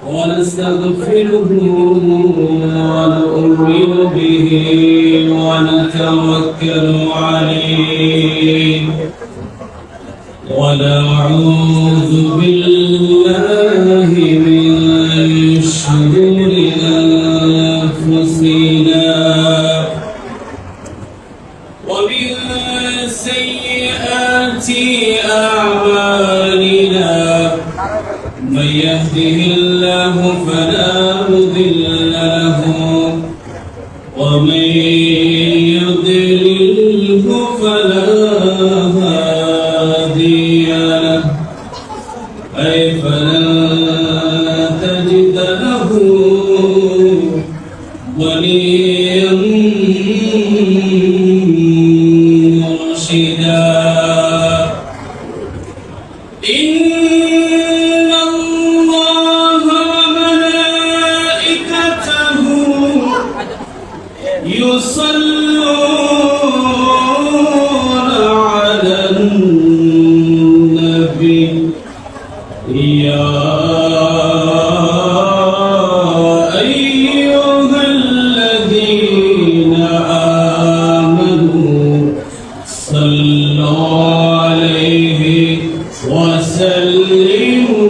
ونستغفره ونؤمن به ونتوكل عليه ونعوذ بالله من شرور أنفسنا ومن سيئات أعمالنا من يهده الله فلا مضل له ومن يضلله فلا هادي له أي فلن تجد له وليا مرشدا إن الله وملائكته يصلون على النبي يا أيها الذين آمنوا صلوا عليه وسلموا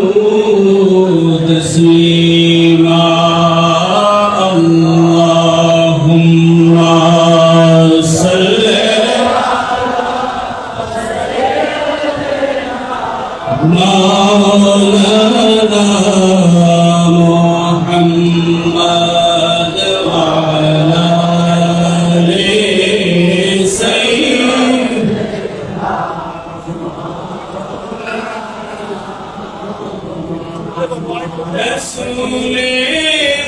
تسليما اللهم صل مولانا محمد وعلى آل سيدنا رسول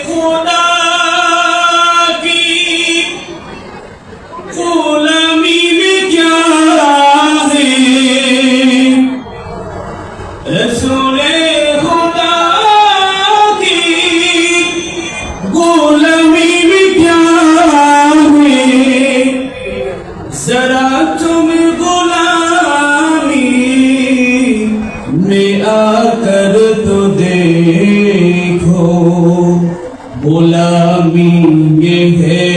خدا کی غلامی میں کیا ہے رسول خدا کی غلامی میں کیا ہے ذرا تم غلامی میں آ کر تو देखो गुलामी ये है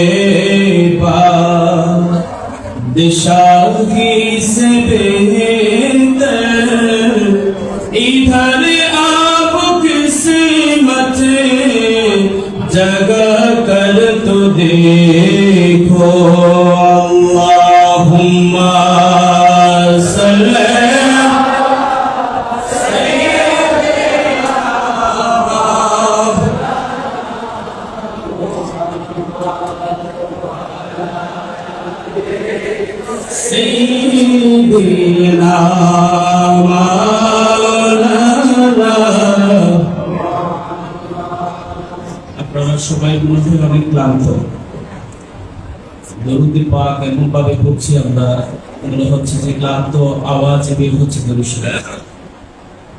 बादशाही से बेहतर इधर आप किस्मत जगा कर तो देखो अल्लाहुम्मा सल्ली سيدنا مولانا আপনারা সবাই মনে অনেক ক্লান্ত দরুদ পাক এমন ভাবে পড়ছি আমরা মনে হচ্ছে যে ক্লান্ত আওয়াজ বের হচ্ছে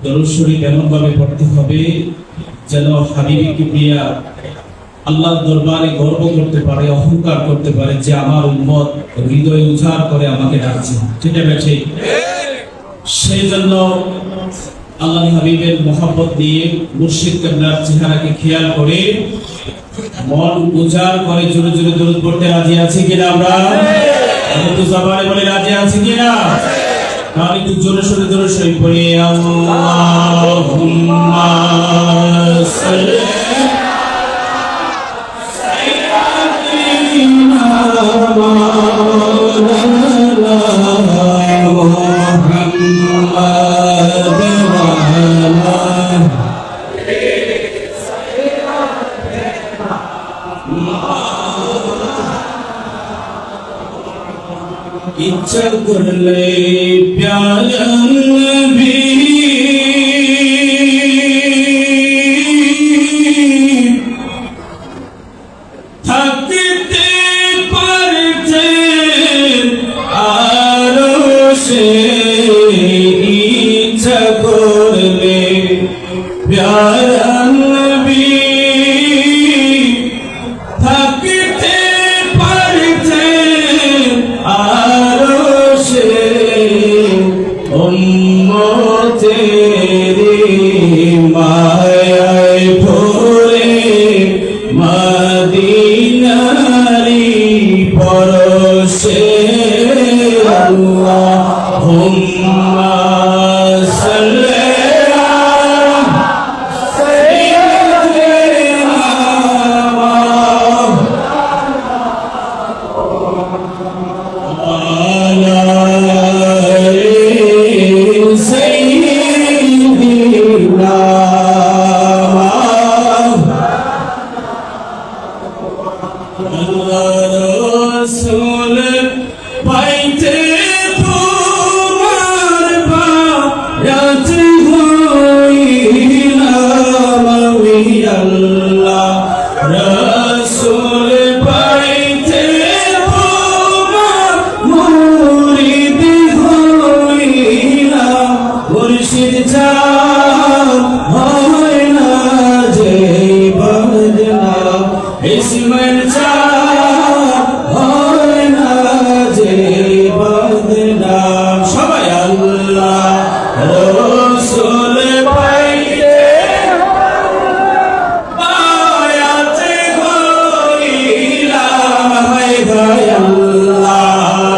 দরুদ শরীফ এমন ভাবে পড়তে হবে যেন হাবিবি কিবরিয়া আল্লাহর দরবারে গর্ব করতে পারে অহংকার করতে পারে যে আমার উম্মত হৃদয় উজাড় করে আমাকে ডাকছে ঠিক আছে সেই জন্য আল্লাহর হাবিবের মহব্বত দিয়ে মুর্শিদ কেবলার চেহারাকে খেয়াল করে মন উজাড় করে জোরে জোরে দরুদ পড়তে রাজি আছি কিনা আমরা একটু জবানে বলে রাজি আছি কিনা তাহলে একটু জোরে সোরে দরুদ শরীফ পড়ি আল্লাহুম্মা সাল্লি इच्छा कर ले प्यारा नबी थकते पड़ते आरोशे इच्छा कर ले प्यारा नबी थकते पड़ते आरोशे রসুল পাইতে তোমার বায়াত হইলাম আমি আল্লাহ রসুল পাইতে তোমার মুরিদ হইলাম মুর্শিদ চান হয় না যে বদনা ইসমাইল সবাই আল্লাহ রসুল পাইতে বায়াত হইলাম হায় হায় আল্লাহ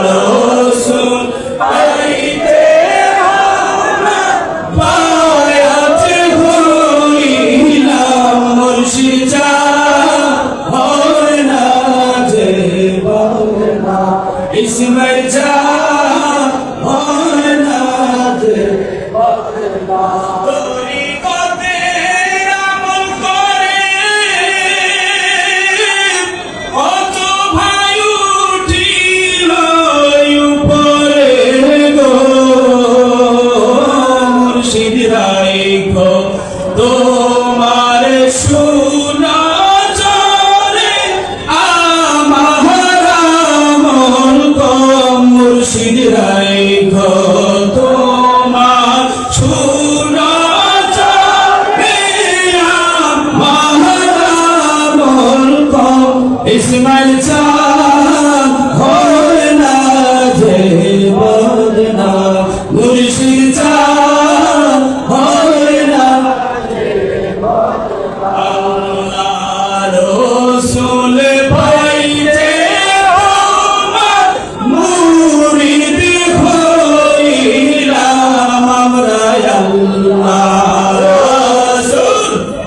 রসুল পাইতে বায়াত হইলাম মুর্শিদ হয় না যে বদনা ইসমাইল তোমার সুনা চরে আমার মন কম মুর্শিদ রাইখো তোমার সুনা চরে আমার মন কম ইসমাইল চান হয় না যে বদনা মুর্শিদ চান হয় না রসুল পাইতে তোমার মুরিদ হইলাম আমরা আল্লাহ রসুল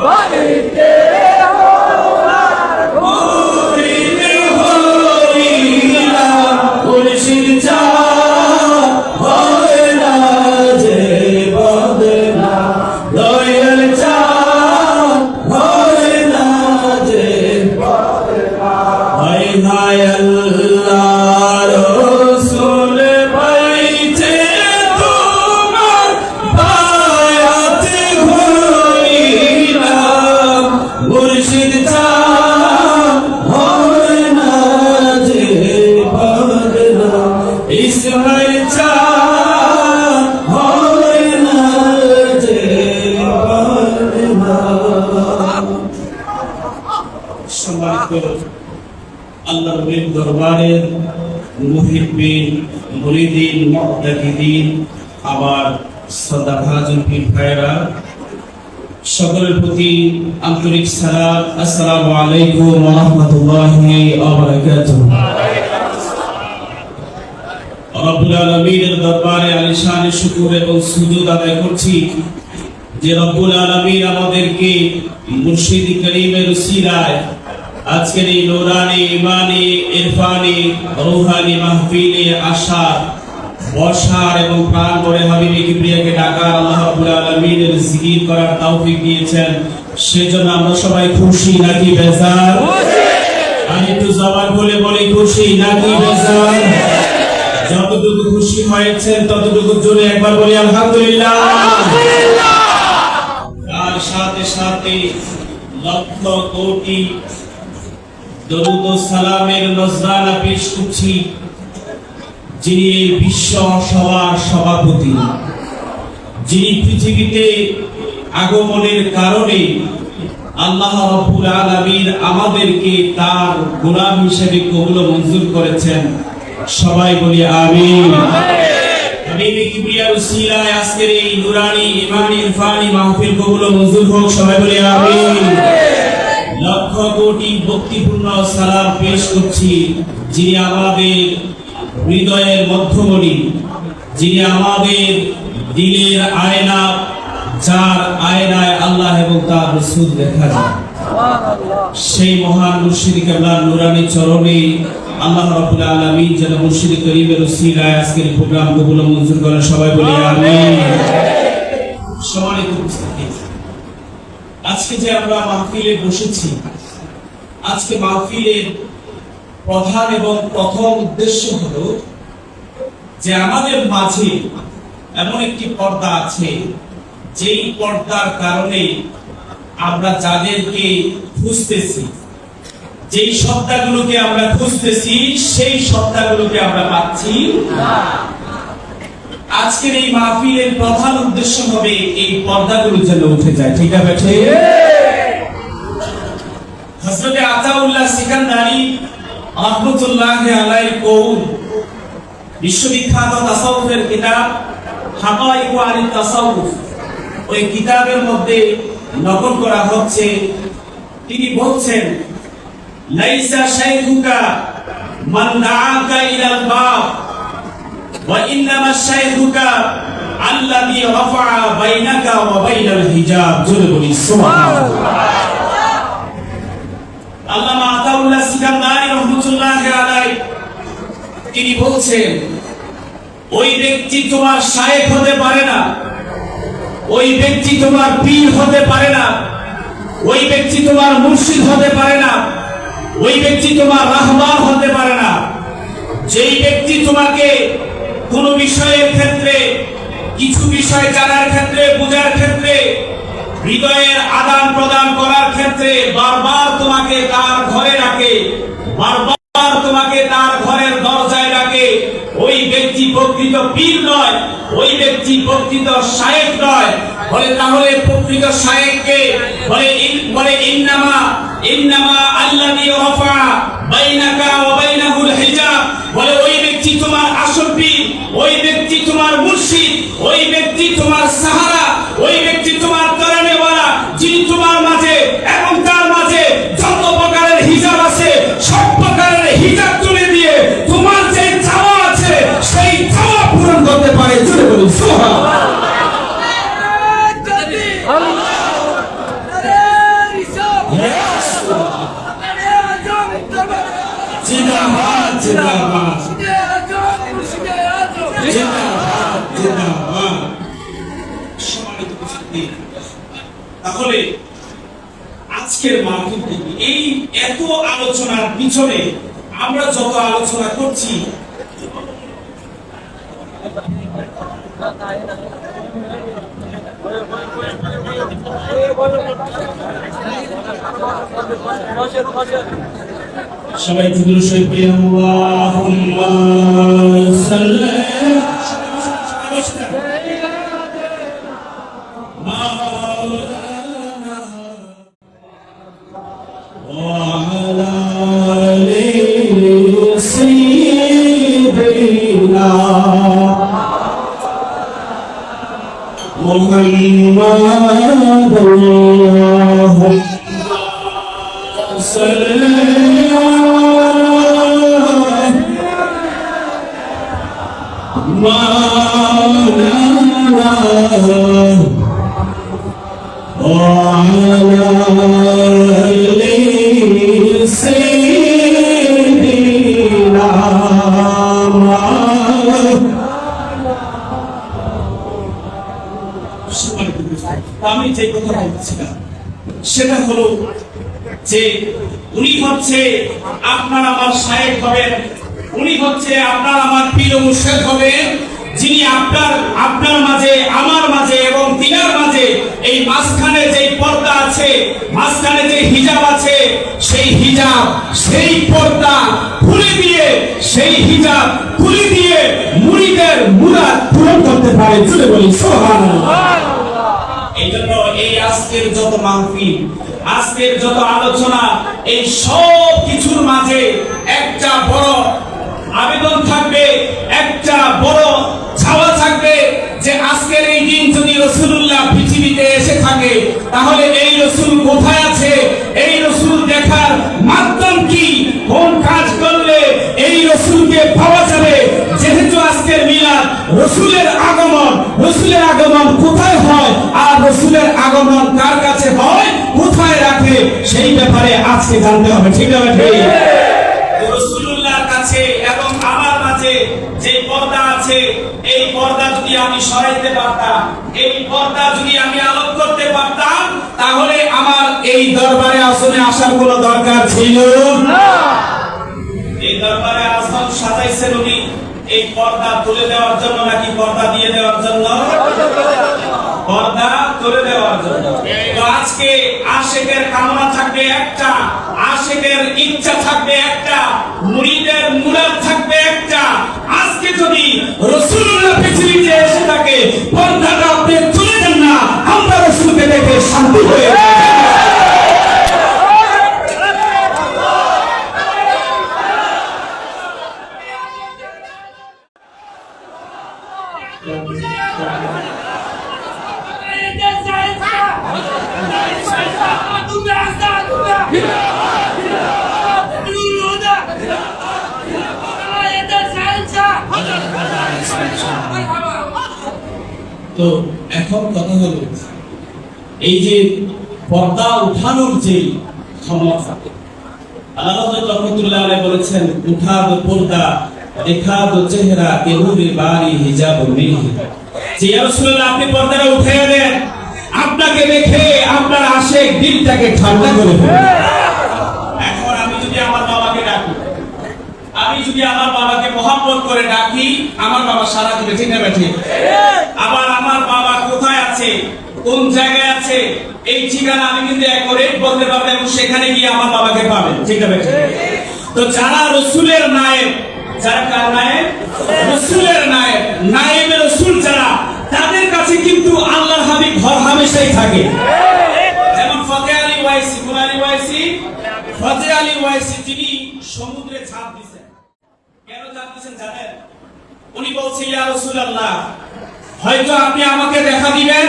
পাইতে তোমার মুরিদ হইলাম মুর্শিদ চান হয় না যে বদনা দয়াল চান হয় না যে হায় হায় আল্লাহ রসুল পাইতে তোমার বায়াত হইলাম মুর্শিদ চান হয় না যে বদনা ইসমাইল চান হয় না যে বদনা সম্মানিত আল্লাহর নবীর দরবারের মুহিব্বিন মুরিদিন মুতাকিদিন আমার শ্রদ্ধাভাজন পীর ভাইরা সকলের প্রতি আন্তরিক সালাম আসসালামু আলাইকুম ওয়া রাহমাতুল্লাহি ওয়া বারাকাতুহু রব্বুল আলামিনের দরবারে আলিশান শুকর এবং সুজুদ আদায় করছি যে রব্বুল আলামিন আমাদেরকে মুর্শিদ করিমের উসিলায় আজকের এই নূরানি ইমানি ইরফানি রূহানি মাহফিলে আসার বসার এবং প্রাণ ভরে হাবিবে কিবরিয়াকে ডাকার আল্লাহ রাব্বুল আলামিনের জিকির করার তৌফিক দিয়েছেন সেজন্য আমরা সবাই খুশি নাকি বেজার আমি একটু জবান বলে বলি খুশি নাকি বেজার যতটুকু খুশি হয়েছেন ততটুকু জোরে একবার বলি আলহামদুলিল্লাহ আর সাথে সাথে লক্ষ কোটি দরুদ ও সালামের নজরানা পেশ করছি যিনি এই বিশ্ব সভার সভাপতি, যিনি পৃথিবীতে আগমনের কারণে আল্লাহ রাব্বুল আলামিন আমাদেরকে তার গোলাম হিসেবে কবুল ও মঞ্জুর করেছেন। সবাই বলি আমিন। হাবিবে কিবরিয়ার উসিলায় আজকের এই নূরানি ইমানি ইরফানি মাহফিল কবুল ও মঞ্জুর হোক। সবাই বলি আমিন। লক্ষ কোটি ভক্তিপূর্ণ সালাম পেশ করছি যিনি আমাদের হৃদয়ের মধ্যমণি, যিনি আমাদের দিলের আয়না, যার আয়নায় আল্লাহ এবং তার রাসূল দেখা যায়, সেই মহান মুর্শিদ কেবলার নুরানি চরণে আল্লাহ রাব্বুল আলামিন যেন মুর্শিদ করিমের ওসিলায় আজকের প্রোগ্রাম কবুল ও মঞ্জুর করেন। সবাই বলি আমিন। সম্মানিত উপস্থিতি, আজকে যে আমরা মাহফিলে বসেছি, আজকে মাহফিলের প্রধান এবং প্রথম উদ্দেশ্য হলো যে আমাদের মাঝে এমন একটি পর্দা আছে, যেই পর্দার কারণে আমরা যাদেরকে খুঁজতেছি, যেই সত্তাগুলোকে আমরা খুঁজতেছি, সেই সত্তাগুলোকে আমরা পাচ্ছি না। আজকের এই মাহফিলের প্রধান উদ্দেশ্য হবে এই পর্দাগুলো যেন উঠে যায়। ঠিক আছে? হযরত আতাউল্লাহ সিকান্দারি রাহমাতুল্লাহি আলাইহির কওল, বিশ্ববিখ্যাত তাসাউফের কিতাব হাকাইকু আনিত তাসাউফ, ওই কিতাবের মধ্যে নকল করা হচ্ছে, তিনি বলছেন, লাইসা শাইখুকা মান দাআকা ইলাল বাব ওয়া ইন্নামা শাইখুকা আল্লাযী রাফআ বাইনাকা ওয়া বাইনাল হিজাব। জোরে বলি সুবহানাল্লাহ। আল্লামা আতাউল্লাহ সিকান্দারি রাহমাতুল্লাহি আলাইহি তিনি বলছেন, ওই ব্যক্তি তোমার শায়েখ হতে পারে না, ওই ব্যক্তি তোমার পীর হতে পারে না, ওই ব্যক্তি তোমার মুর্শিদ হতে পারে না, ওই ব্যক্তি তোমার রাহবার হতে পারে না। যেই ব্যক্তি তোমাকে কোন বিষয়ের ক্ষেত্রে, কিছু বিষয় জানার ক্ষেত্রে, বোঝার ক্ষেত্রে, হৃদয়ের আদান প্রদান করার ক্ষেত্রে বারবার তোমাকে তার ঘরে ডাকে, বারবার তোমাকে তার ঘরের দরজায় ডাকে, ওই ব্যক্তি প্রকৃত পীর নয়, ওই ব্যক্তি প্রকৃত শায়েখ নয়। বলে তাহলে প্রকৃত শায়েখকে বলে ইন্নামা আল্লাযী রাফা বাইনাকা ওয়া বাইনাহুল হিজাব। বলে ওই ব্যক্তি তোমার আসল পীর, ওই ব্যক্তি তোমার মুর্শিদ, ওই ব্যক্তি তোমার সাহারা, ওই ব্যক্তি তোমার তরানেওয়ালা, যিনি তোমার মাঝে এবং তার মাঝে যত প্রকারের হিজাব আছে সব প্রকারের হিজাব তুলে দিয়ে তোমার যে চাওয়া আছে সেই চাওয়া পূরণ করতে পারে। জোরে বলি সুবহানাল্লাহ। জিন্দাবাদ জিন্দাবাদ জিন্দাবাদ জিন্দাবাদ। সম্মানিত উপস্থিতি, তাহলে আজকের মাহফিল থেকে এই এত আলোচনার পিছনে আমরা যত আলোচনা করছি, সবাই দুরূদ শরীফ পড়ি, আল্লাহুম্মা সাল্লি আমি যে কথা বলছিলাম সেটা হলো যে উনি হচ্ছে আপনার আমার শায়েখ হবেন, উনি হচ্ছে আপনার আমার পীর ও মুর্শিদ হবেন, যিনি আপনার মাঝে, আমার মাঝে এবং তিনার মাঝে এই মাঝখানে যে পর্দা আছে, মাঝখানে যে হিজাব আছে, সেই হিজাব, সেই পর্দা খুলে দিয়ে, সেই হিজাব খুলে দিয়ে মুরিদের মুরাদ পূরণ করতে পারে। জোরে বলি সুবহানাল্লাহ। এইজন্য এই আজকের যত মাহফিল, আজকের যত আলোচনা, এই সব কিছুর মাঝে একটা বড় আবেদন থাকবে, একটা বড় চাওয়া থাকবে যে আজকের এই দিন যদি রাসূলুল্লাহ পৃথিবীতে এসে থাকে, তাহলে এই রাসূল কোথায় আছে, এই রাসূল দেখার মাধ্যম কি, কোন কাজ করলে এই রাসূলকে পাওয়া যাবে। যেহেতু আজকের মিলাদ, রসুলের আগমন কোথায় হয় আর রসুলের আগমন কার কাছে হয়, কোথায় রাখে, সেই ব্যাপারে আজকে জানতে হবে। ঠিক না ঠিক? রসুলুল্লাহর কাছে এবং আমার মাঝে যে পর্দা আছে, এই পর্দা যদি আমি সরাইতে পারতাম, এই পর্দা যদি আমি আলোক করতে পারতাম, তাহলে আমার এই দরবারে আসনে আসার কোনো দরকার ছিল না। এই দরবারে আসন সাজাইছেন উনি এই পর্দা তুলে দেওয়ার জন্য নাকি পর্দা দিয়ে দেওয়ার জন্য? পর্দা তুলে দেওয়ার জন্য। তো আজকে আশিকের কামনা থাকবে একটা, আশিকের ইচ্ছা থাকবে একটা, মুরিদের মুরাদ থাকবে একটা। আজকে যদি রাসূলুল্লাহ পৃথিবীতে এসে থাকে, পর্দাটা আপনি তুলে দেন না, আমরা রাসূলকে দেখে শান্তি হয়ে তো এখন কথা হলো এই যে পর্দা উঠানোর যে ক্ষমতা, আল্লাহ রহমতুল্লাহ আলাইহি বলেছেন, উঠা দো পর্দা দেখা দো চেহারা কে নূরে বারি হিজাব নেই। যে ইয়া রাসূলুল্লাহ আপনি পর্দাটা উঠিয়ে দেন, আপনাকে দেখে আপনার আশিক দিলটাকে ঠান্ডা করে ফেলে। এখন আমি যদি আমার বাবাকে ডাকি, আমি যদি আমার বাবাকে মহব্বত করে ডাকি, আমার বাবা সারা দিবে। ঠিক না ঠিক? আবার আমার বাবা কোথায় আছে, কোন জায়গায় আছে, এই ঠিকানা আমি কিন্তু একবারেই বলতে পারবো এবং সেখানে গিয়ে আমার বাবাকে পাবেন। ঠিক না ঠিক? তো যারা রাসূলের নায়েব, যারা কার নায়েব? রাসূলের নায়েব, নায়েবে রাসূল যারা, তাদের কাছে কিন্তু আল্লাহর হাবিব হর হামেশাই থাকে। যেমন ফতে আলী ওয়াইসি, কোন আলী ওয়াইসি? ফতে আলী ওয়াইসি, তিনি সমুদ্রে ঝাঁপ দিয়েছেন। কেন ঝাঁপ দিয়েছেন জানেন? উনি বলছে, ইয়া রাসূলুল্লাহ, হয়তো আপনি আমাকে দেখা দিবেন,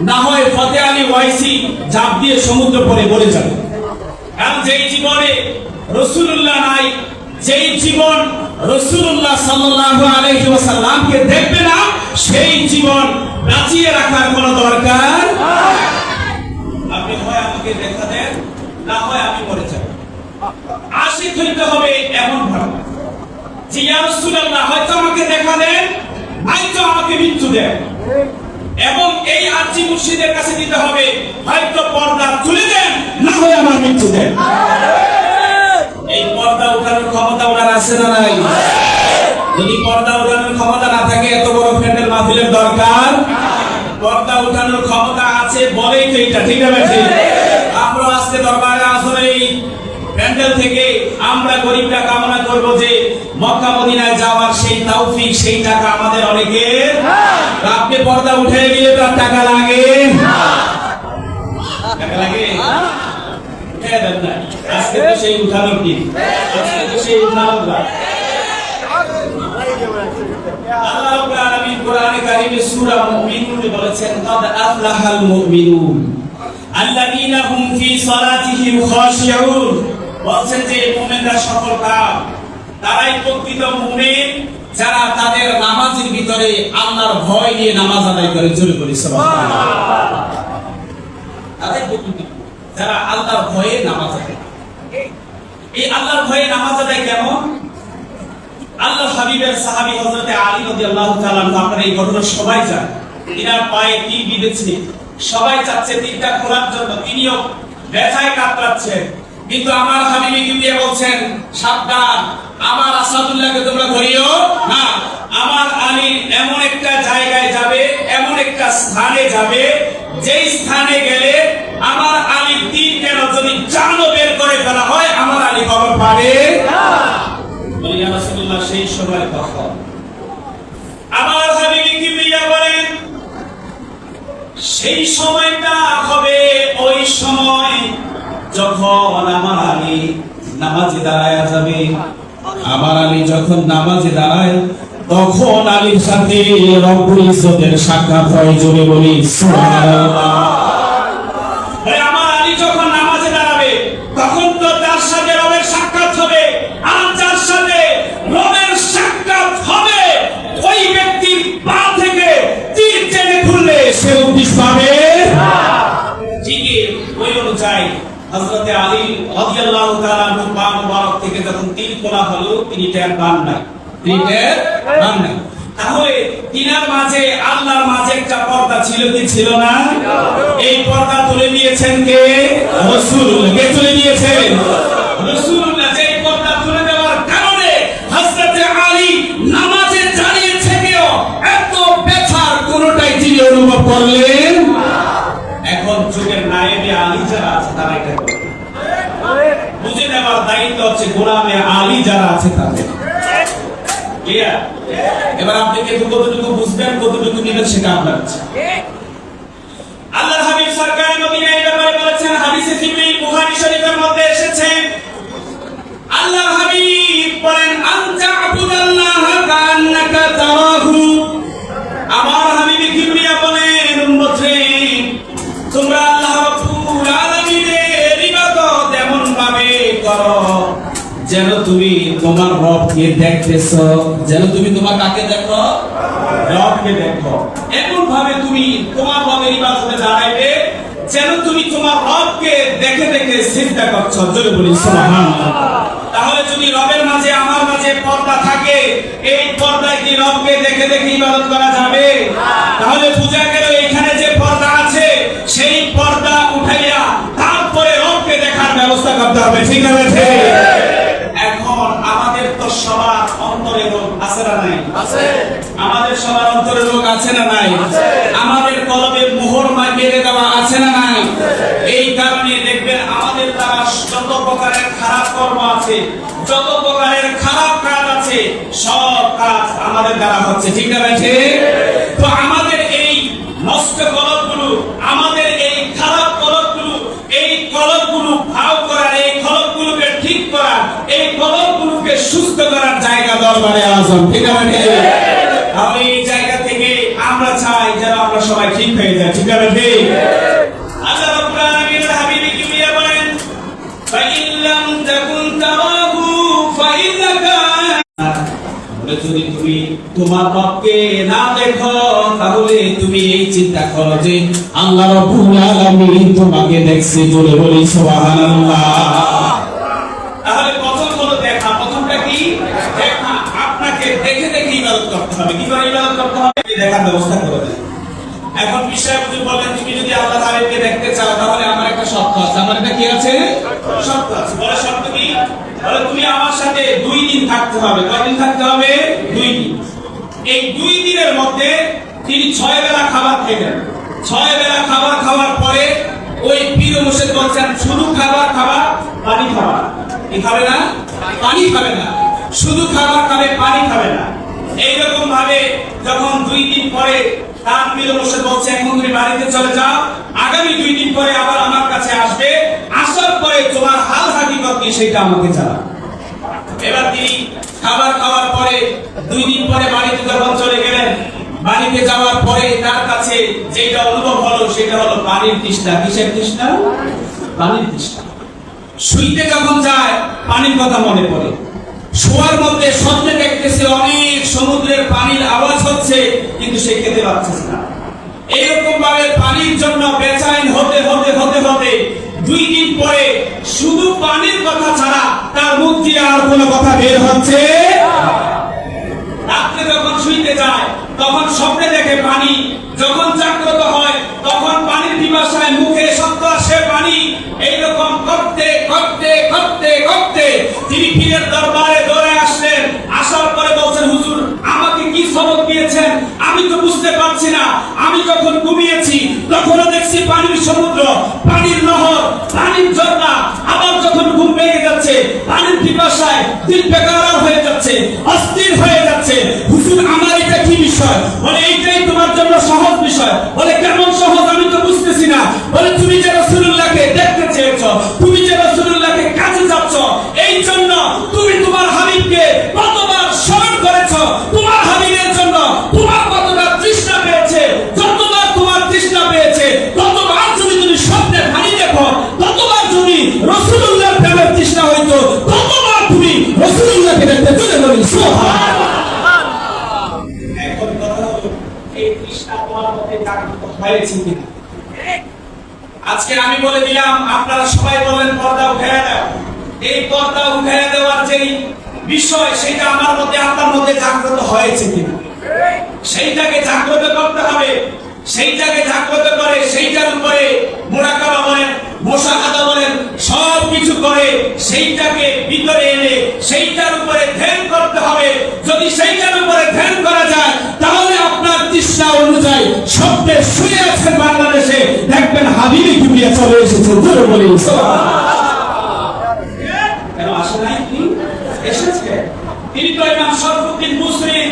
না হয় ফতে আলী ওয়াইসি ঝাঁপ দিয়ে সমুদ্র পড়ে মরে যাবে। কারণ যেই জীবনে রাসূলুল্লাহ নাই, যেই জীবন রাসূলুল্লাহ সাল্লাল্লাহু আলাইহি ওয়াসাল্লামকে দেখবে না, সেই জীবন বাঁচিয়ে রাখার কোনো দরকার নাই। আপনি হয় আমাকে দেখা দেন, না হয় আমি মরে যাব। আশিক হইতে হবে এমন ভাবে যে ইয়া রাসূলুল্লাহ হয়তো আমাকে দেখা দেন, হয়তো আমাকে মৃত্যু দেন। এবং এই আরজি মুর্শিদের কাছে দিতে হবে, হয়তো পর্দা তুলে দেন, না হয় আমার মৃত্যু দেন। এই পর্দা উঠানোর ক্ষমতা ওনার আছে না নাই? যদি পর্দা উঠানোর ক্ষমতা না থাকে, এত বড় প্যান্ডেল মাহফিলের দরকার। পর্দা উঠানোর ক্ষমতা আছে বলেই তো এটা। ঠিক আছে ঠিক? আমরা আজকে দরবারে আসলে এই প্যান্ডেল থেকে আমরা গরিবরা কামনা করব যে মক্কা মদিনায় যাওয়ার সেই তৌফিক, সেই টাকা আমাদের অনেকের। আপনি পর্দা উঠে গেলে তো টাকা লাগে না, টাকা লাগে উঠে দেন না। আজকে তো সেই উঠানোর দিন, আজকে তো সেই উঠানোর রাত। আল্লাহ রাব্বুল আলামিন কোরআনে কারীমে সূরা মুমিনুনে বলেছেন, কাদ আফলাহাল মুমিনুন আল্লাযীনা হুম ফি সালাতিহিম খাশিউন। বলছেন যে মুমিনরা সফল কাম, তারাই প্রকৃত মুমিন যারা তাদের নামাজের ভিতরে আল্লাহর ভয় নিয়ে নামাজ আদায় করে। জোরে বলি সুবহানাল্লাহ। তারাই প্রকৃত যারা আল্লাহর ভয়ে নামাজ আদায়। এই আল্লাহর ভয়ে নামাজ আদায় কেমন? আল্লাহর হাবিবের সাহাবী হযরত আলী রাদিয়াল্লাহু তাআলা, আপনারা এই ঘটনা সবাই জানেন। তিনার পায়ে তীর বিঁধেছে, সবাই চাচ্ছে তীরটা খোলার জন্য, তিনিও ব্যথায় কাতরাচ্ছেন। কিন্তু আমার হাবিব কিন্তু বলছেন, সাবধান, আমার আসাদুল্লাহকে তোমরা ধরিও না। আমার আলী এমন একটা জায়গায় যাবে, এমন একটা স্থানে যাবে, যেই স্থানে গেলে আমার আলী তীর কেন যদি জানও বের করে ফেলা হয়, আমার আলী খবর পাবে না। ইয়া রাসূলুল্লাহ, সেই সময় তখন আমার হাবিব কিবরিয়া বলেন, সেই সময়টা হবে ওই সময় যখন আমার আলী নামাজে দাঁড়ায় যাবে। আমার আলী যখন নামাজে দাঁড়ায়, তখন আলীর সাথে রব্বুল ইজ্জতের সাক্ষাৎ হয়। জোরে বলি সুবহানাল্লাহ। আমার আলী যখন নামাজে দাঁড়াবে, তখন তো তার সাথে রবের সাক্ষাৎ হবে। আর যার সাথে রবের সাক্ষাৎ হবে, ওই ব্যক্তির রাদিয়াল্লাহু তাআলা আনহু পা মুবারক থেকে যখন তিল খোলা হলো তিনি টের পান না, তিনি টের পান না। তাহলে তিনার মাঝে আল্লাহর মাঝে একটা পর্দা ছিল কি ছিল না? এই পর্দা তুলে নিয়েছেন কে? রাসূলুল্লাহ। কে তুলে নিয়েছেন? রাসূলুল্লাহ। যে পর্দা তুলে দেওয়ার কারণে হযরত আলী নামাজে দাঁড়িয়ে থেকেও এত ব্যথার কোনটাই তিনি অনুভব করলেন। এখন যুগের নায়েবে আলী যারা আছে তারা এটা করে বুঝে নেওয়ার দায়িত্ব হচ্ছে গোলামে আলী যারা আছে তাদের। ক্লিয়ার? এবার আপনি কতটুকু বুঝবেন, কতটুকু নিবেন সেটা আপনার ইচ্ছা। আল্লাহর হাবিব সরকার মদিনা এই ব্যাপারে বলেছেন, হাদিসে জিবরিল বুখারী শরীফের মধ্যে এসেছে। আল্লাহর হাবিব বলেন, আনতা আবুদাল্লাহ কান্নাকা তারাহু। আমার হাবিব কিবরিয়া বলেন, উম্মত রে, তোমরা আল্লাহ রাব্বুল আলামিনের ইবাদত এমন ভাবে করো যেন তুমি তোমার রবকে দেখতেছো। যেন তুমি তোমার কাকে দেখো? রবকে দেখো। এমন ভাবে তুমি তোমার রবের ইবাদতে দাঁড়াইবে যেন তুমি তোমার রবকে দেখে দেখে সিজদা করছো। জোরে বলি সুবহানাল্লাহ। তাহলে যদি রবের মাঝে আমার মাঝে পর্দা থাকে, এই পর্দায় কি রবকে দেখে দেখে ইবাদত করা যাবে? তাহলে পূজা গেল এখানে যে পর্দা আছে সেই পর্দা উঠাইয়া তারপরে রবকে দেখার ব্যবস্থা করতে হবে। ঠিক আছে? এখন আমাদের তো সবার অন্তরে রোগ আছে না নাই? আছে। আমাদের সবার অন্তরে রোগ আছে না নাই? আছে। আমাদের কলবে মোহর মেরে দেওয়া আছে না নাই? এই কারণে দেখবেন আমাদের দ্বারা যত প্রকারের খারাপ কর্ম আছে, যত প্রকারের খারাপ কাজ আছে, সব কাজ আমাদের দ্বারা হচ্ছে। ঠিক আছে? তো আমাদের এই নষ্ট কলবগুলো, আমাদের এই খারাপ কলবগুলো, এই কলবগুলো ভাও করার, এই কলবগুলোকে ঠিক করার, এই কলবগুলোকে সুস্থ করার জায়গা দরবারে আজম। ঠিক আছে? তাহলে এই জায়গা থেকে আমরা চাই যেন আমরা সবাই ঠিক হয়ে যাই। ঠিক আছে? আল্লাহ রাব্বুল আলামিনের হাবিব কিবরিয়া বলেন, ফাইল্লাম তাকুন তারাহু ফাইন্নাকা। যদি তুমি তোমার রবকে না দেখো তাহলে তুমি এই চিন্তা করো যে আল্লাহ রাব্বুল আলামিন তোমাকে দেখছে। জোরে বলি সুবহানাল্লাহ। তাহলে প্রথম হলো দেখা। প্রথমটা কি? দেখা। আপনাকে দেখে দেখে ইবাদত করতে হবে। কি করে ইবাদত করতে হবে? দেখার ব্যবস্থা করে দেন। এখন বিষয় বুঝে বলেন, তুমি যদি আল্লাহর হাবিবকে দেখতে চাও তাহলে আমার একটা শর্ত আছে। আমার একটা কি আছে? শর্ত আছে। বলে শর্ত কি? বলে তুমি আমার সাথে 2 দিন থাকতে হবে। কয়দিন থাকতে হবে? 2 দিন। এই 2 দিনের মধ্যে তিনি 6 বেলা খাবার খেলেন। 6 বেলা খাবার খাওয়ার পরে ওই পীর মুর্শিদ বলছেন, শুধু খাবার খাবা, পানি খাবা। কি খাবে না? পানি খাবে না। শুধু খাবার খাবে, পানি খাবে না। এইরকম ভাবে যখন 2 দিন পরে তার পীর মুর্শিদ বলছে, এখন তুমি বাড়িতে চলে যাও, আগামী 2 দিন পরে আবার আমার কাছে আসবে, আসার পরে তোমার হাল হাকিকত কি সেটা আমাকে জানাও। এবার তিনি খাবার খাওয়ার পরে 2 দিন পরে বাড়িতে যখন চলে গেলেন, বাড়িতে যাওয়ার পরে তার কাছে যেটা অনুভব হলো সেটা হলো পানির তৃষ্ণা। কিসের তৃষ্ণা? পানির তৃষ্ণা। শুইতে যখন যায় পানির কথা মনে পড়ে। শোয়ার মধ্যে স্বপ্নে দেখতেছে অনেক সমুদ্রের পানির আওয়াজ হচ্ছে, কিন্তু সে খেতে পারছে না। এরকম ভাবে পানির জন্য বেচैन হতে হতে হতে হতে 2 দিন পরে শুধু পানির কথা ছাড়া তার মুখ দিয়ে আর কোনো কথা বের হচ্ছে। রাতে যখন শুইতে যায় তখন স্বপ্নে দেখে পানি, যখন জাগ্রত হয় তখন পানির পিপাসায় মুখে শব্দ আসে পানি। এইরকম করতে করতে করতে করতে তিনি পীরের দরবারে দৌড়ে আসলেন। আসার পরে বলছেন, হুজুর আমাকে কি সবক দিয়েছেন আমি তো বুঝতে পারছি না। আমি যখন ঘুমিয়েছি তখনও দেখছি পানির সমুদ্র, পানির নহর, পানির ঝর্ণা। আবার যখন ঘুম ভেঙে যাচ্ছে পানির পিপাসায় দিল বেকার হয়ে যাচ্ছে, অস্থির হয়ে যাচ্ছে। হুজুর আমার এটা কি বিষয়? বলে এইটাই তোমার জন্য সহজ বিষয়। বলে কেমন সহজ? আমি তো বুঝতেছি না। বলে তুমি যে রাসূলুল্লাহকে দেখতে চেয়েছো, তুমি যে রাসূলুল্লাহকে কাছে যাচ্ছ, এই জন্য তুমি তোমার হাবিবকে কতবার স্মরণ করেছো। তোমার হাবিবের জন্য তোমার কতটা তৃষ্ণা পেয়েছে। যতবার তোমার তৃষ্ণা পেয়েছে ততবার যদি তুমি স্বপ্নে পানি দেখো, ততবার যদি রাসূলুল্লাহর প্রেমের তৃষ্ণা হইতো, ততবার তুমি রাসূলুল্লাহকে দেখতে চলে গেলে। সুবহানাল্লাহ। এখন কথা হলো এই তৃষ্ণা তোমার মধ্যে জাগ্রত হয়েছে কিনা? আজকে আমি বলে দিলাম, আপনারা সবাই বললেন পর্দা উঠিয়ে দাও। এই পর্দা উঠিয়ে দেওয়ার যেই বিষয়, সেটা আমার মধ্যে আপনার মধ্যে জাগ্রত হয়েছে কিনা, সেইটাকে জাগ্রত করতে হবে। সেইটাকে জাগ্রত করে সেইটার উপরে মুরাকাবা বলেন, মুশাহাদা বলেন, সব কিছু করে সেইটাকে ভিতরে এনে সেইটার উপরে ধ্যান করতে হবে। যদি সেইটার উপরে ধ্যান করা যায়, তাহলে আপনার তৃষ্ণা অনুযায়ী স্বপ্নে শুয়ে আছেন বাংলাদেশে, দেখবেন হাবিবি কিবরিয়া চলে এসেছে। জোরে বলি কেন আসে নাই? এসেছে। তিনি তো ইমাম শরফুদ্দীন মুসলিম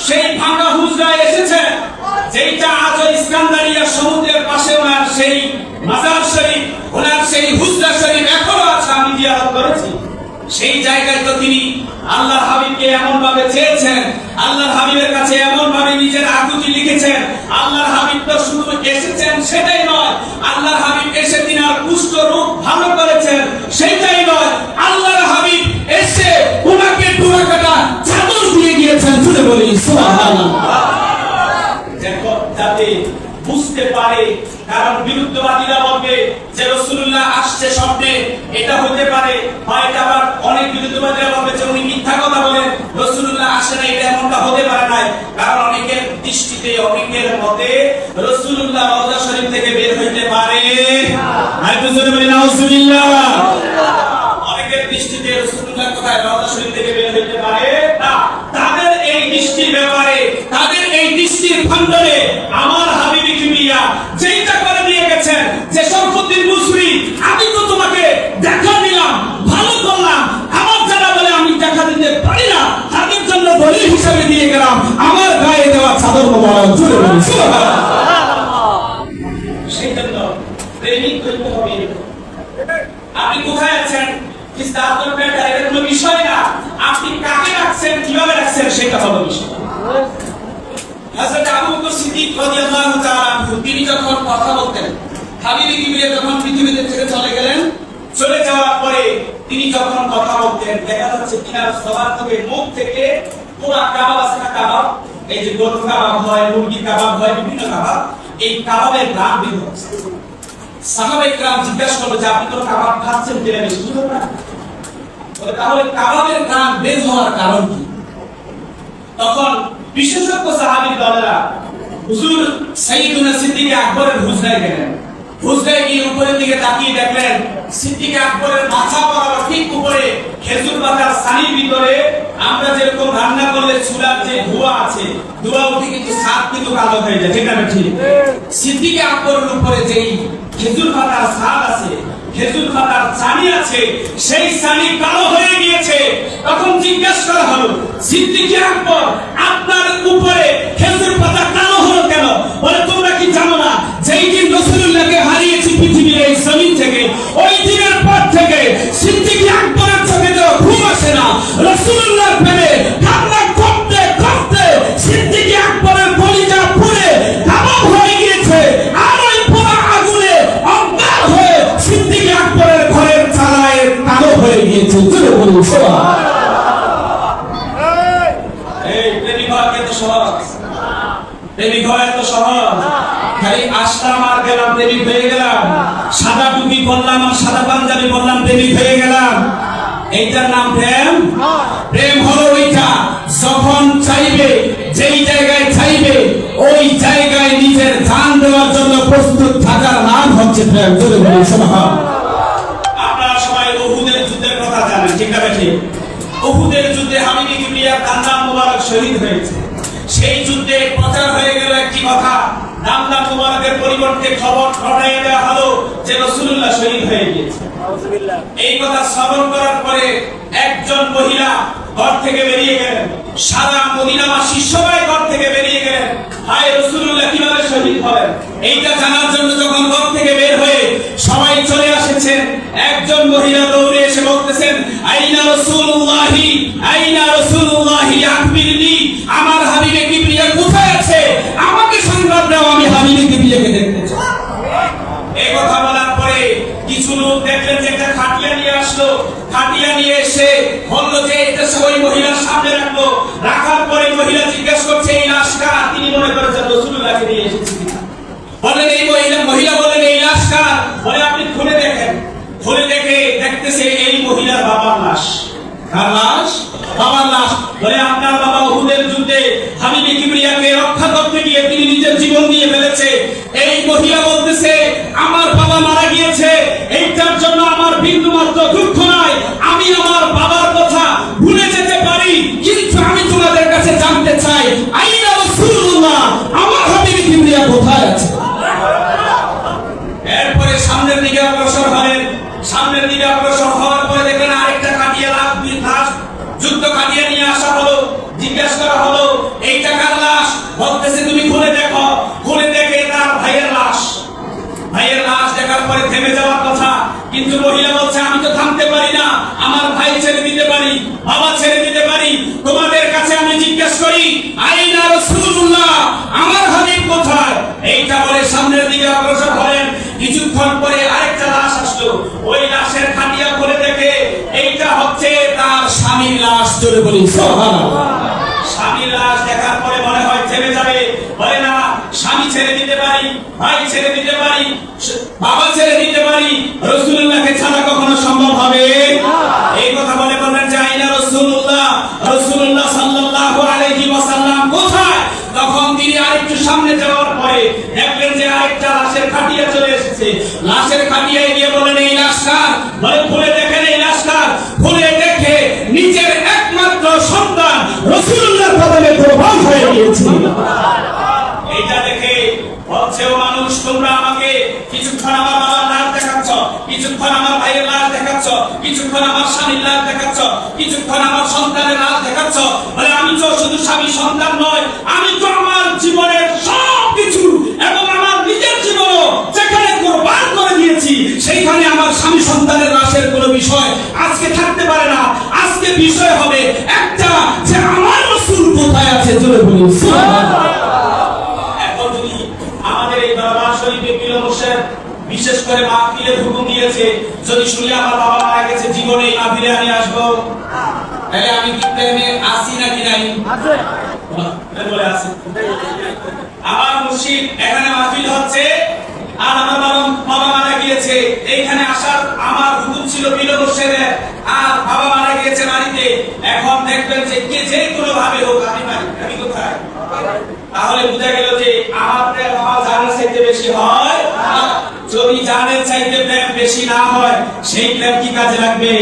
সেই ভাঙা হুজরায় এসেছেন, যেটা আজ ইস্কান্দারিয়া সমুদ্রের পাশে ওনার সেই মাজার শরীফ, ওনার সেই হুজরা শরীফ এখনো আছে, আমি জিয়ারত করেছি। সেই জায়গায় তো তিনি আল্লাহর হাবিবকে এমন ভাবে চেয়েছেন, আল্লাহর হাবিবের কাছে এমন ভাবে নিজের আকুতি লিখেছেন। আল্লাহর হাবিব তো শুধু এসেছেন সেটাই নয়, আল্লাহর হাবিব এসে তিনার কুষ্ঠ রোগ ভালো করেছেন সেটাই নয়, আল্লাহর হাবিব এসে ওনাকে ডোরাকাটা চাদর দিয়ে গিয়েছেন। শুনে বলি সুবহানাল্লাহ, যাতে বুঝতে পারে। কারণ বিরুদ্ধবাদীরা বলবে যে রাসূলুল্লাহ আসছে স্বপ্নে, এটা হতে পারে, বা এটা আবার অনেক বিরুদ্ধবাদীরা বলবে যে উনি মিথ্যা কথা বলেন, রাসূলুল্লাহ আসে না, এটা এমনটা হতে পারে না। কারণ অনেকের দৃষ্টিতে, অনেকের মতে রাসূলুল্লাহ রওজা শরীফ থেকে বের হইতে পারে। আর বুঝতে বলি নাউজুবিল্লাহ, অনেকের দৃষ্টিতে রাসূলুল্লাহ কোথায় রওজা শরীফ থেকে বের হইতে পারে না। তাদের এই দৃষ্টির ব্যাপারে, তাদের এই দৃষ্টির খণ্ডনে আমার হাবিবি কিবরিয়া যেটা করে দিয়ে গেছেন, যে শরফুদ্দীন মুসলিম, আমি তো তোমাকে দেখা দিলাম, ভালো করলাম, আমার যারা বলে আমি দেখা দিতে পারি না, তাদের জন্য দলিল হিসেবে দিয়ে গেলাম আমার গায়ে দেওয়া চাদর মোবারক। জোরে বলি সুবহানাল্লাহ। সেই জন্য প্রেমিক হইতে হবে। আপনি কোথায় আছেন ইসলামের ব্যাপারে এটা কোনো বিষয় না, আপনি কাকে রাখছেন, কিভাবে রাখছেন, সেটা হলো বিষয়। হযরত আবু বকর সিদ্দিক রাদিয়াল্লাহু তাআলা আনহু, তিনি যখন কথা বলতেন, হাবিবি কিবরিয়া যখন পৃথিবী থেকে চলে গেলেন, চলে যাওয়ার পরে তিনি যখন কথা বলতেন, দেখা যাচ্ছে তিনার সবার থেকে, মুখ থেকে পুরো কাবাব আছে না, কাবাব, এই যে গরু কাবাব হয়, মুরগি কাবাব হয়, বিভিন্ন কাবাব, এই কাবাবের নাম বের হচ্ছে। সাহাবায়ে কেরাম জিজ্ঞাসা করলো যে আপনি তো কাবাব খাচ্ছেন, কিনা বেশি না? তাহলে কাবাবের নাম বের হওয়ার কারণ কি? তখন বিশেষজ্ঞ সাহাবী দলেরা হুজুর সাইয়্যিদুনা সিদ্দিক আকবরের হুজরায় গেলেন। হুজরায় গিয়ে উপরের দিকে তাকিয়ে দেখলেন সিদ্দিক আকবরের মাথা বরাবর ঠিক উপরে খেজুর পাতার ছানির ভিতরে আমরা যেরকম রান্না করলে চুলার যে ধোঁয়া আছে, ধোঁয়া উঠে কিন্তু ছাদ কিন্তু কালো হয়ে যায়, ঠিক না? ঠিক। সিদ্দিক আকবরের উপরে যেই খেজুর পাতার ছাদ আছে, খেজুর পাতার ছানি আছে, সেই ছানি কালো হয়ে গিয়েছে। তখন জিজ্ঞাসা করা হলো, সিদ্দিক আকবর, আপনার উপরে খেজুর পাতা কালো হলো কেন? বলে তোমরা কি জানো না, যেই দিন রাসূলুল্লাহকে হারিয়েছি পৃথিবীর এই জমিন থেকে, ওই দিনের পর থেকে সিদ্দিক আকবরের চোখে তো ঘুম আসে না। রাসূলুল্লাহর প্রেমে কান্না করতে করতে সিদ্দিক আকবরের কলিজা পুড়ে কাবাব হয়ে গিয়েছে। আর ওই পোড়া আগুনে অজ্ঞান হয়ে সিদ্দিক আকবরের ঘরের চালায় কালো হয়ে গিয়েছে। জোরে বলুন সুবহানাল্লাহ। এই প্রেমিক হওয়া কত সহজ, প্রেমিক হওয়া এত সহজ। খালি আসলাম আর গেলাম, প্রেমিক হয়ে গেলাম। সাদা টুপি পরলাম আর সাদা পাঞ্জাবি পরলাম, প্রেমিক হয়ে গেলাম। এইটার নাম প্রেম? প্রেম হলো ওইটা যখন চাইবে, যেই জায়গায় চাইবে, ওই জায়গায় নিজের জান দেওয়ার জন্য প্রস্তুত থাকার নাম হচ্ছে প্রেম। জোরে বলি সুবহানাল্লাহ। আপনারা সবাই উহুদের যুদ্ধের কথা জানেন, ঠিক না? ঠিক। উহুদের যুদ্ধে হাবিবি কিবরিয়ার দান্দাম মুবারক শহীদ হয়েছে। সেই যুদ্ধে প্রচার হয়ে গেল একটি কথা, দান্দাম মুবারকের পরিবর্তে খবর ছড়াইয়ে দেওয়া হলো যে রাসূলুল্লাহ শহীদ হয়ে গিয়েছে। এই কথা শ্রবণ করার পরে একজন মহিলা ঘর থেকে বেরিয়ে গেলেন, সারা মদিনাবাসী সবাই ঘর থেকে বেরিয়ে গেলেন। হায় রাসূলুল্লাহ কিভাবে শহীদ হলেন, এইটা জানার জন্য যখন ঘর থেকে বের হয়ে সবাই চলে আসেছেন, একজন মহিলা দৌড়ে এসে বলতেছেন, আইনা রাসূলুল্লাহি, আইনা রাসূলুল্লাহি আকবিরনি, আমার হাবিবে কিবরিয়া কোথায় আছে, আমাকে সংবাদ দাও, আমি হাবিবে কিবরিয়াকে দেখতে চাই। এই কথা বলার পরে কিছু লোক দেখলেন যে একটা খাটিয়া নিয়ে আসলো, খাটিয়া নিয়ে এসে বলল যে এটা ওই মহিলার সামনে রাখলো। রাখার পরে মহিলা জিজ্ঞাসা করছে এই লাশটা, তিনি মনে করেছেন রাসূলুল্লাহকে নিয়ে এসেছি। বলেন এই মহিলা বলেন এই লাশ কার? বলে আপনি খুলে দেখেন। খুলে দেখে দেখতেছে এই মহিলার বাবার লাশ। কার লাশ? বাবার লাশ। বলে আপনার বাবা উহুদের যুদ্ধে হাবিবে কিবরিয়াকে রক্ষা করতে গিয়ে তিনি নিজের জীবন দিয়ে ফেলেছে। এই মহিলা বলতেছে আমার বাবা মারা গিয়েছে, এইটার জন্য আমার বিন্দুমাত্র দুঃখ নাই। আমি আমার বাবার কথা ভুলে যেতে পারি, কিন্তু আমি তোমাদের কাছে জানতে চাই আইনা রাসূলুল্লাহ, আমার হাবিবে কিবরিয়া কোথায় আছে? এরপরে সামনের দিকে অগ্রসর হলেন। সামনের দিকে অগ্রসর হওয়ার পরে দেখলেন আরেকটা কাটিয়া লাশ যুদ্ধ কাটিয়ে নিয়ে আসা হলো। জিজ্ঞাসা করা হলো এইটা কার লাশ? বলতেছে তুমি খুলে দেখো। খুলে দেখে তার ভাইয়ের লাশ। ভাইয়ের লাশ দেখার পরে থেমে যাওয়ার কথা, কিন্তু মহিলা বলছে আমি তো থামতে পারি না, আমার ভাই ছেড়ে দিতে পারি, বাবা ছেড়ে দিতে পারি, তোমাদের কাছে আমি জিজ্ঞাসা করি আইনা রাসূলুল্লাহ, আমার হাবিব কোথায়? এইটা বলে সামনের দিকে অগ্রসর হলেন। কিছুক্ষণ পরে আরেকটা লাশ আসলো। ওই লাশের খাটিয়া খুলে দেখে এইটা হচ্ছে তার স্বামীর লাশ। জোরে বলি সুবহানাল্লাহ। স্বামীর লাশ দেখার পরে মনে হয় থেমে যাবে। বলে না, স্বামী ছেড়ে দিতে পারি, ভাই ছেড়ে দিতে পারি, বাবা ছেড়ে দিতে পারি, রাসূলুল্লাহকে ছাড়া কখনো সম্ভব হবে? এই কথা বলে বললেন যে আইনা রাসূলুল্লাহ, রাসূলুল্লাহ সাল্লাল্লাহু আলাইহি ওয়াসাল্লাম কোথায়? তখন তিনি আরেকটু সামনে যাওয়ার পরে দেখলেন যে আরেকটা লাশের খাটিয়া চলে এসেছে। লাশের খাটিয়ায় গিয়ে বলেন এই লাশ কার? বলে খুলে দেখেন এই লাশ কার? খুলে দেখে নিজের একমাত্র সন্তান রাসূলুল্লাহর কদমে কুরবান হয়ে গিয়েছে। এইটা দেখে বলছে ও মানুষ, তোমরা আমাকে কিছুক্ষণ আমার বাবার লাশ দেখাচ্ছ, কিছুক্ষণ আমার ভাইয়ের লাশ দেখাচ্ছ, কিছুক্ষণ আমার স্বামীর লাশ দেখাচ্ছ, কিছুক্ষণ আমার সন্তানের লাশ দেখাচ্ছ। বলে আমি তো শুধু স্বামী সন্তান নয়, আমি তো আমার জীবনের সবকিছু এবং আমার নিজের জীবনও যেখানে কুরবান করে দিয়েছি, সেইখানে আমার স্বামী সন্তানের লাশের কোনো বিষয় আজকে থাকতে পারে না। আজকে বিষয় হবে একটা, যে আমার রাসূল কোথায় আছে? জোরে বলি সুবহানাল্লাহ। এখন যদি আমাদের এই দরবার শরীফে পীর মুর্শিদ বিশেষ করে মাহফিলের হুকুম দিয়েছে, যদি শুনি আমার বাবা মারা গেছে জীবনে এই মাহফিলে আমি আসবো, তাহলে আমি কি প্রেমে আসি নাকি নাই? আছে। বলে আছে। আমার মুর্শিদ এখানে মাহফিল হচ্ছে আর আমার বাবা মারা গিয়েছে, এইখানে আসার আমার হুকুম ছিল পীর মুর্শিদের, আর বাবা মারা গিয়েছে বাড়িতে। এখন দেখবেন যে কে যে কোনো ভাবে হোক আমি পারি, আমি কোথায়? তাহলে বুঝা গেল যে আমার প্রেম আমার জানের চাইতে বেশি হয়। যদি জানের চাইতে প্রেম বেশি না হয়, সেই প্রেম কি কাজে লাগবে?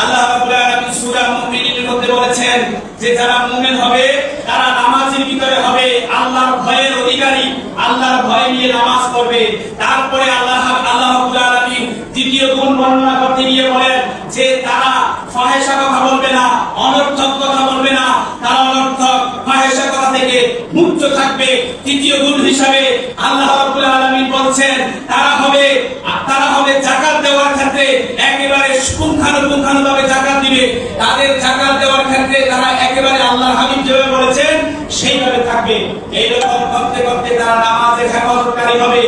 আল্লাহ রাব্বুল আলামিন সূরা মুমিনের মধ্যে বলেছেন যে যারা মুমিন হবে তারা নামাজের ভিতরে হবে আল্লাহর ভয়ের অধিকারী, আল্লাহর ভয় নিয়ে নামাজ পড়বে। তারপরে আল্লাহ রাব্বুল আলামিন দ্বিতীয় গুণ বর্ণনা করতে গিয়ে বলেন যে তারা ফাহিশা কথা বলবে না, অনর্থক কথা বলবে না, তারা অনর্থক ফাহিশা কথা থেকে মুক্ত থাকবে। তৃতীয় গুণ হিসাবে আল্লাহ রাব্বুল আলামিন বলছেন তারা হবে যাকাত দেওয়ার ক্ষেত্রে একেবারে পুঙ্খানুপুঙ্খানুভাবে যাকাত দিবে। তাদের যাকাত দেওয়ার ক্ষেত্রে তারা একেবারে আল্লাহর হাবিব যেভাবে বলেছেন সেইভাবে থাকবে। এইরকম করতে করতে তারা নামাজের হেফাজতকারী হবে,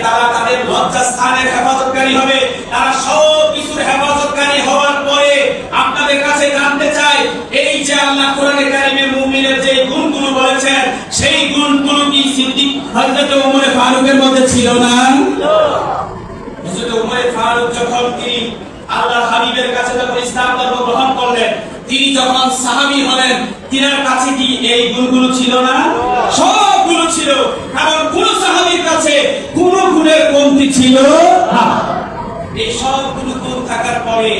তারা তাদের লজ্জাস্থানের হেফাজতকারী হবে, তারা সব কিছুর হেফাজতকারী হওয়ার পরে আপনাদের কাছে জানতে চাই, এই যে আল্লাহ কোরআনে কারিমে মুমিনের যে গুণগুলো বলেছেন, সেই গুণগুলো কি সিদ্দিক হযরত ওমর ফারুকের মধ্যে ছিল না? হযরত ওমর ফারুক যখন তিনি আল্লাহর হাবিবের কাছে যখন ইসলাম ধর্ম গ্রহণ করলেন, তিনি যখন সাহাবী হলেন, তিনার কাছে কি এই গুণগুলো ছিল না? সবগুলো ছিল। কারণ কোন সাহাবীর কাছে কোন গুণের কমতি ছিল না। এই সবগুলো গুণ থাকার পরে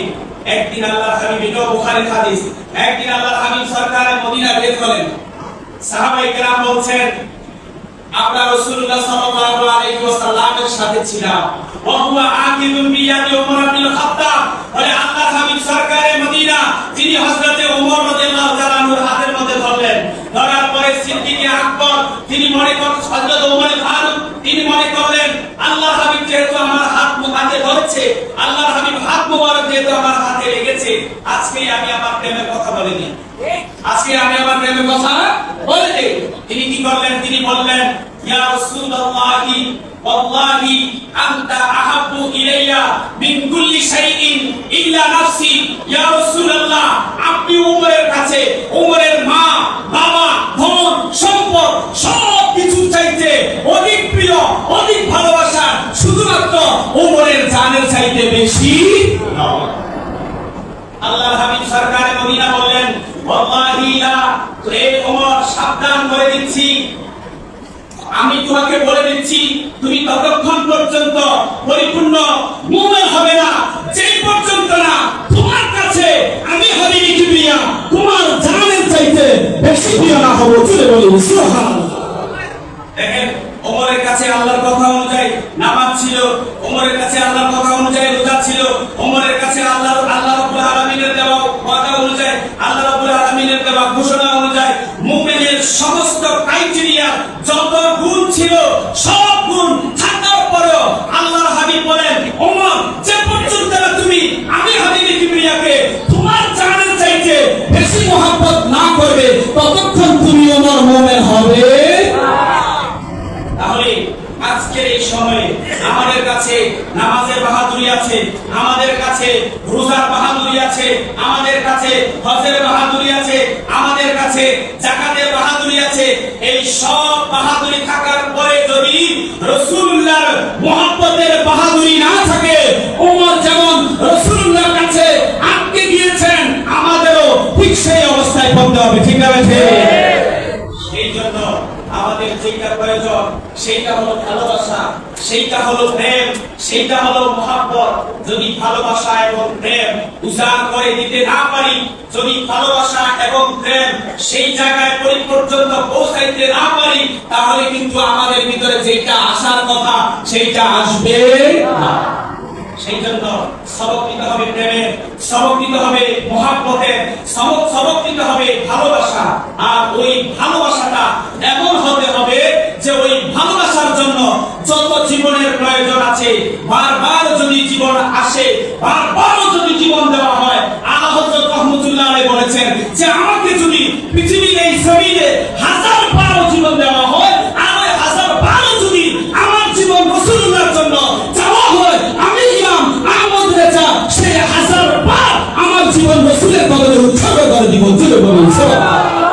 একদিন আল্লাহর হাবিব, এটা বুখারীর হাদিস, একদিন আল্লাহর হাবিব সরকারে মদিনা বের হলেন। সাহাবায়ে কেরাম বলছেন আমরা রাসূলুল্লাহ সাল্লাল্লাহু আলাইহি ওয়াসাল্লামের সাথে ছিলাম, ওয়া হুয়া আকিদুন বিয়াদি ওমর ইবনে খাত্তাব। বলে আল্লাহর হাবিব সরকারে মদিনা তিনি হযরতে ওমর রাদিয়াল্লাহু তাআলা আনহুর হাতের মধ্যে ধরলেন। ধরার পরে সিদ্দিক আকবর তিনি মনে করলেন, হযরত ওমর ফারুক তিনি মনে করলেন আল্লাহর হাবিব যেহেতু আমার হাত মুখাতে ধরেছে, আল্লাহর হাবিব হাত মোবারক যেহেতু আমার হাতে লেগেছে, আজকে আমি আমার প্রেমের কথা বলে দিই, আজকে আমি আমার প্রেমের কথা বলে দিই। তিনি কি করলেন? তিনি বললেন ইয়া রাসূলুল্লাহি ওয়াল্লাহি আনতা আহাব্বু ইলাইয়া মিন কুল্লি শাইইন ইল্লা নাফসি। ইয়া রাসূলুল্লাহ, আপনি ওমরের কাছে ওমরের মা, বাবা, ধন, সম্পদ সব কিছু চাইতে অধিক প্রিয়, অধিক ভালোবাসা শুধুমাত্র ওয়াল্লাহি লা, এ ওমর সাবধান করে দিচ্ছি, আমি তোমাকে বলে দিচ্ছি, তুমি ততক্ষণ পর্যন্ত পরিপূর্ণ মুমিন হবে না যেই পর্যন্ত না তোমার কাছে আমি হাবিবি কিবরিয়া তোমার জানের চাইতে বেশি প্রিয় না হব। চলে বলি সুবহানাল্লাহ। দেখেন, ওমরের কাছে আল্লাহর কথা অনুযায়ী নামাজ ছিল, ওমরের কাছে আল্লাহর কথা অনুযায়ী রোজা ছিল, ওমরের কাছে আল্লাহ রাব্বুল আলামিনের দেওয়া ওয়াদা অনুযায়ী, আল্লাহ রাব্বুল আলামিনের দেওয়া ঘোষণা অনুযায়ী মুমিনের সমস্ত ক্রাইটেরিয়া যত গুণ ছিল সব গুণ থাকার পরেও আল্লাহর হাবিব বলেন, ওমর যে পর্যন্ত না তুমি আমি হাবিবি কিবরিয়াকে তোমার জানের চাইতে বেশি মহব্বত না করবে ততক্ষণ তুমি ওমর মুমিন হবে। তাহলে আজকের এই সময়ে আমাদের কাছে নামাজের বাহাদুরি আছে, আমাদের কাছে রোজার বাহাদুরি আছে, আমাদের কাছে হজের বাহাদুরি আছে, আমাদের কাছে যাকাতের বাহাদুরি আছে। এই সব বাহাদুরি থাকার পরে যদি রাসূলুল্লাহর মুহাব্বতের বাহাদুরি না থাকে, ওমর যেমন রাসূলুল্লাহর কাছে আটকে গিয়েছেন, আমাদেরও ঠিক সেই অবস্থায় পড়তে হবে। ঠিক আছে? সেই জন্য আমাদের যেটা প্রয়োজন সেইটা হলো ভালোবাসা, সেইটা হলো প্রেম, সেইটা হলো মহব্বত। যদি ভালোবাসা এবং প্রেম উজাড় করে দিতে না পারি, যদি ভালোবাসা এবং প্রেম সেই জায়গায় পর্যন্ত পৌঁছাইতে না পারি, তাহলে কিন্তু আমাদের ভিতরে যেটা আসার কথা সেইটা আসবে না। সেই জন্য সবক নিতে হবে প্রেমের, সবক নিতে হবে মহব্বতের, সবক নিতে হবে ভালোবাসা। আর ওই ভালোবাসাটা এমন হতে হবে যে ওই ভালোবাসার জন্য যত জীবনের প্রয়োজন আছে, বারবার যদি জীবন আসে, বারবারও যদি জীবন দেওয়া হয়, আলা হযরত রাহমাতুল্লাহ আলাইহি বলেছেন যে আমাকে যদি পৃথিবীর এই জমিনে 1000 বারও জীবন দেওয়া হয়, আর ওই 1000 বারও যদি আমার জীবন রাসূলুল্লাহর জন্য চাওয়া হয়, আমি ইমাম আহমদ রেজা সেই 1000 বার আমার জীবন রাসূলের বদলে উৎসর্গ করে দিব। জোরে বলুন সুবহানাল্লাহ।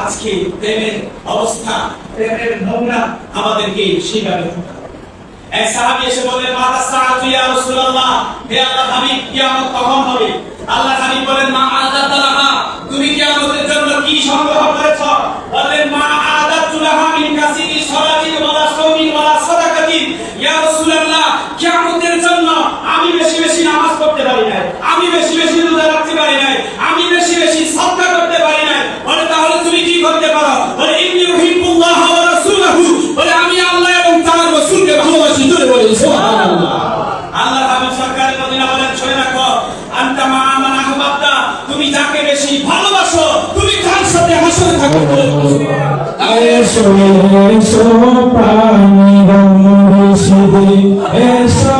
আজকে প্রেমের অবস্থা, প্রেমের নমুনা আমাদেরকে সেভাবে এক সাহাবী এসে বলেন, মাতা সাআতু ইয়া রাসূলুল্লাহ, হে আল্লাহর হাবিব, কিয়ামত কখন হবে? আল্লাহর হাবিব বলেন, মা আদাতা লাহা, তুমি কিয়ামতের জন্য কি সংগ্রহ করেছো? বলেন, মা আদাতু লাহা মিন কাসিরি সালাতিন ওয়ালা সাওমিন ওয়ালা সাদাকাতিন। ইয়া রাসূলুল্লাহ, কিয়ামতের জন্য আমি বেশি বেশি নামাজ পড়তে পারি না, আমি বেশি বেশি রোজা রাখতে পারি না, আমি বেশি বেশি সাদকা করতে পারি না। বলে, তাহলে তুমি কি করতে পারো? বলে, ইন্নী উহিব্বুল্লাহ ওয়া রাসূলুহু, বলে আমি আল্লাহ এবং তার রাসূলকে ভালোবাসি। জোরে বলেন সুবহানাল্লাহ। আল্লাহর হাবিব সরকার মদিনা বলেন, শুনে রাখো, আনতা মা মান আহবাবতা, তুমি যাকে বেশি ভালোবাসো তুমি তার সাথে হাসরে থাকো। এসো এসো প্রাণী মুর্শিদ, এসো